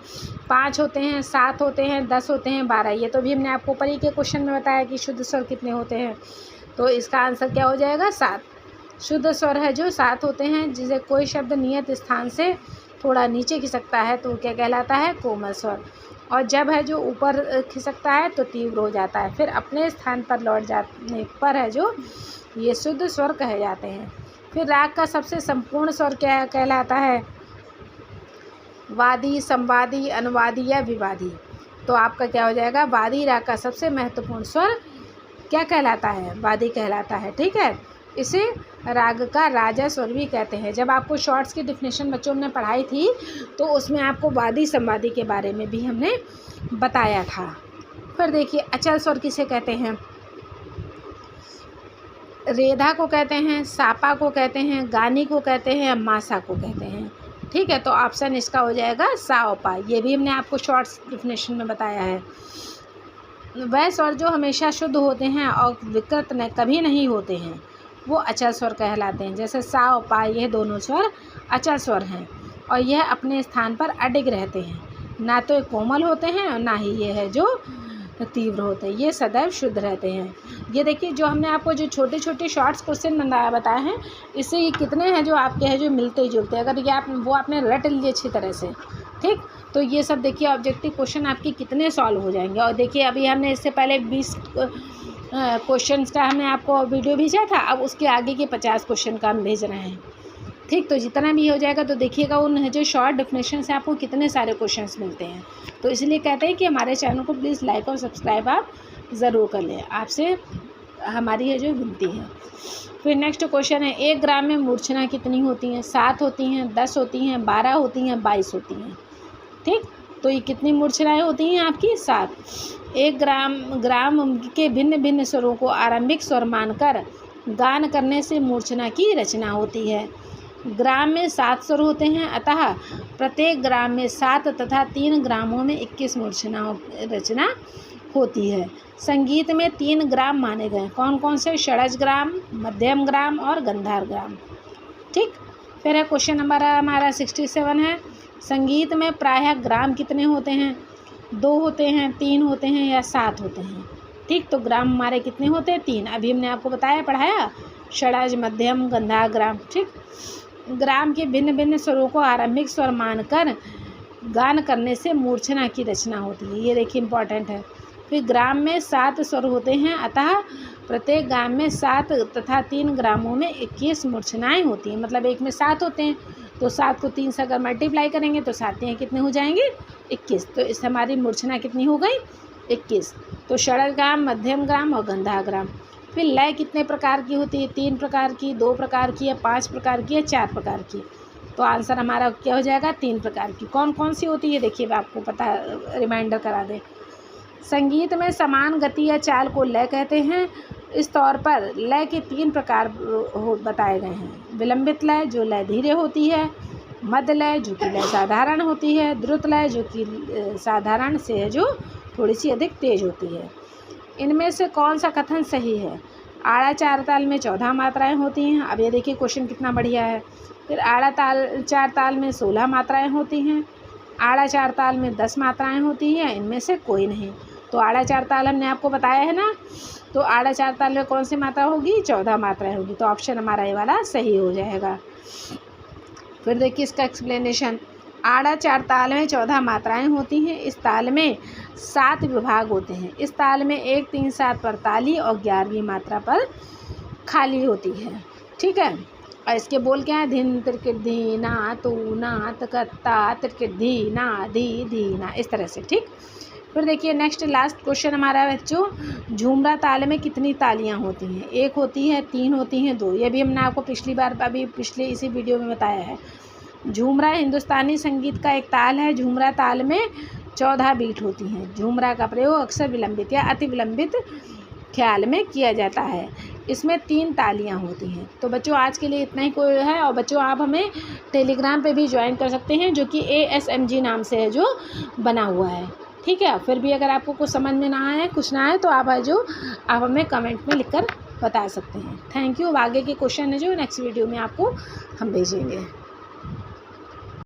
5 होते हैं, 7 होते हैं, 10 होते हैं, 12। ये तो भी हमने आपको ऊपर ही के क्वेश्चन में बताया कि शुद्ध स्वर कितने होते हैं। तो इसका आंसर क्या हो जाएगा? 7। शुद्ध स्वर है जो 7 होते हैं, जिसे कोई शब्द नियत स्थान से थोड़ा नीचे खिसकता है तो क्या कहलाता है? कोमल स्वर। और जब है जो ऊपर खिसकता है तो तीव्र हो जाता है। फिर अपने स्थान पर लौट जाने पर है जो ये शुद्ध स्वर कहे जाते हैं। फिर राग का सबसे संपूर्ण स्वर क्या कहलाता है? वादी, संवादी, अनुवादी या विवादी। तो आपका क्या हो जाएगा? वादी राग का सबसे महत्वपूर्ण स्वर क्या कहलाता है? वादी कहलाता है, ठीक है। इसे राग का राजा स्वर भी कहते हैं। जब आपको शॉर्ट्स की डिफिनेशन बच्चों ने पढ़ाई थी तो उसमें आपको वादी संवादी के बारे में भी हमने बताया था। फिर देखिए अचल स्वर किसे कहते हैं? रेधा को कहते हैं, सापा को कहते हैं, गानी को कहते हैं, मासा को कहते हैं। ठीक है, तो ऑप्शन इसका हो जाएगा सा और पा। ये भी हमने आपको शॉर्ट्स डिफिनेशन में बताया है। वह स्वर जो हमेशा शुद्ध होते हैं और विकृत कभी नहीं होते हैं वो अचल स्वर कहलाते हैं। जैसे सा और पा, ये दोनों स्वर अचल स्वर हैं और यह अपने स्थान पर अडिग रहते हैं। ना तो ये कोमल होते हैं और ना ही ये है जो तीव्र होते हैं, ये सदैव शुद्ध रहते हैं। ये देखिए जो हमने आपको जो छोटे छोटे शॉर्ट्स क्वेश्चन बताए हैं, इससे ये कितने हैं जो आपके हैं जो मिलते जुलते हैं। अगर ये वो आपने रट लिए अच्छी तरह से, ठीक, तो ये सब देखिए ऑब्जेक्टिव क्वेश्चन आपके कितने सॉल्व हो जाएंगे। और देखिए अभी हमने इससे पहले 20 क्वेश्चंस का हमने आपको वीडियो भेजा था, अब उसके आगे के 50 क्वेश्चन का हम भेज रहे हैं। ठीक, तो जितना भी हो जाएगा तो देखिएगा उन जो शॉर्ट डेफिनेशन से आपको कितने सारे क्वेश्चंस मिलते हैं। तो इसलिए कहते हैं कि हमारे चैनल को प्लीज़ लाइक और सब्सक्राइब आप ज़रूर कर लें, आपसे हमारी ये जो विनती है। फिर नेक्स्ट क्वेश्चन है, 1 ग्राम में मूर्छना कितनी होती हैं? 7 होती हैं, 10 होती हैं, 12 होती हैं, 22 होती हैं। ठीक, तो ये कितनी मूर्छनाएँ होती हैं आपकी? 7। 1 ग्राम के भिन्न भिन्न स्वरों को आरंभिक स्वर मानकर गान करने से मूर्छना की रचना होती है। ग्राम में 7 स्वर होते हैं, अतः प्रत्येक ग्राम में 7 तथा 3 ग्रामों में 21 मूर्छनाओं रचना होती है। संगीत में 3 ग्राम माने गए, कौन कौन से? षडज ग्राम, मध्यम ग्राम और गंधार ग्राम। ठीक, फिर है क्वेश्चन नंबर हमारा 67 है, संगीत में प्रायः ग्राम कितने होते हैं? 2 होते हैं, 3 होते हैं या 7 होते हैं? ठीक, तो ग्राम हमारे कितने होते हैं? 3। अभी हमने आपको बताया, पढ़ाया, षडज, मध्यम, गंधार ग्राम। ठीक, ग्राम के भिन्न भिन्न स्वरों को आरंभिक स्वर मानकर गान करने से मूर्छना की रचना होती है। ये देखिए इंपॉर्टेंट है। फिर ग्राम में 7 स्वर होते हैं, अतः प्रत्येक ग्राम में 7 तथा 3 ग्रामों में 21 मूर्छनाएँ होती हैं। मतलब एक में 7 होते हैं तो 7 को 3 से अगर मल्टीप्लाई करेंगे तो 7 यहाँ कितने हो जाएंगे? 21। तो इससे हमारी मूर्छना कितनी हो गई? 21। तो षडज ग्राम, मध्यम ग्राम और गंधार ग्राम। फिर लय कितने प्रकार की होती है? 3 प्रकार की, 2 प्रकार की या 5 प्रकार की या 4 प्रकार की? तो आंसर हमारा क्या हो जाएगा? 3 प्रकार की। कौन कौन सी होती है देखिए, आपको पता, रिमाइंडर करा दें। संगीत में समान गति या चाल को लय कहते हैं। इस तौर पर लय के 3 प्रकार बताए गए हैं। विलंबित लय जो लय धीरे होती है, मध्य लय जो कि लय साधारण होती है, द्रुत लय जो कि साधारण से है जो थोड़ी सी अधिक तेज होती है। इनमें से कौन सा कथन सही है? आड़ा 4 ताल में 14 मात्राएं होती हैं। अब ये देखिए क्वेश्चन कितना बढ़िया है। फिर आड़ा 4 ताल में 16 मात्राएं होती हैं। आड़ा 4 ताल में 10 मात्राएं होती हैं। इनमें से कोई नहीं। तो आड़ा 4 ताल हमने आपको बताया है ना, तो आड़ा 4 ताल में कौन सी मात्रा होगी? 14 मात्राएं होगी। तो ऑप्शन हमारा ये वाला सही हो जाएगा। फिर देखिए इसका एक्सप्लेनेशन, आड़ा 4 ताल में 14 मात्राएं होती हैं। इस ताल में 7 विभाग होते हैं। इस ताल में 1, 3, 7 पर ताली और 11वीं मात्रा पर खाली होती है। ठीक है, और इसके बोल क्या है? धिन तिरकिट धी ना, तू ना, तकत्ता तिरकिट धी ना, धी धी ना, इस तरह से। ठीक, फिर देखिए नेक्स्ट लास्ट क्वेश्चन हमारा बच्चों, झूमरा ताल में कितनी तालियां होती हैं? 1 होती है, 3 होती हैं, 2। ये भी हमने आपको पिछले इसी वीडियो में बताया है। झूमरा हिंदुस्तानी संगीत का एक ताल है। झूमरा ताल में 14 बीट होती हैं। झूमरा का प्रयोग अक्सर विलंबित या अति विलंबित ख्याल में किया जाता है। इसमें 3 तालियां होती हैं। तो बच्चों आज के लिए इतना ही कोई है। और बच्चों आप हमें टेलीग्राम पे भी ज्वाइन कर सकते हैं, जो कि ASMG नाम से है जो बना हुआ है। ठीक है, फिर भी अगर आपको कुछ समझ में ना आए, कुछ ना आए, तो आप हमें कमेंट में लिखकर बता सकते हैं। Thank you. आगे के क्वेश्चन है जो नेक्स्ट वीडियो में आपको हम भेजेंगे।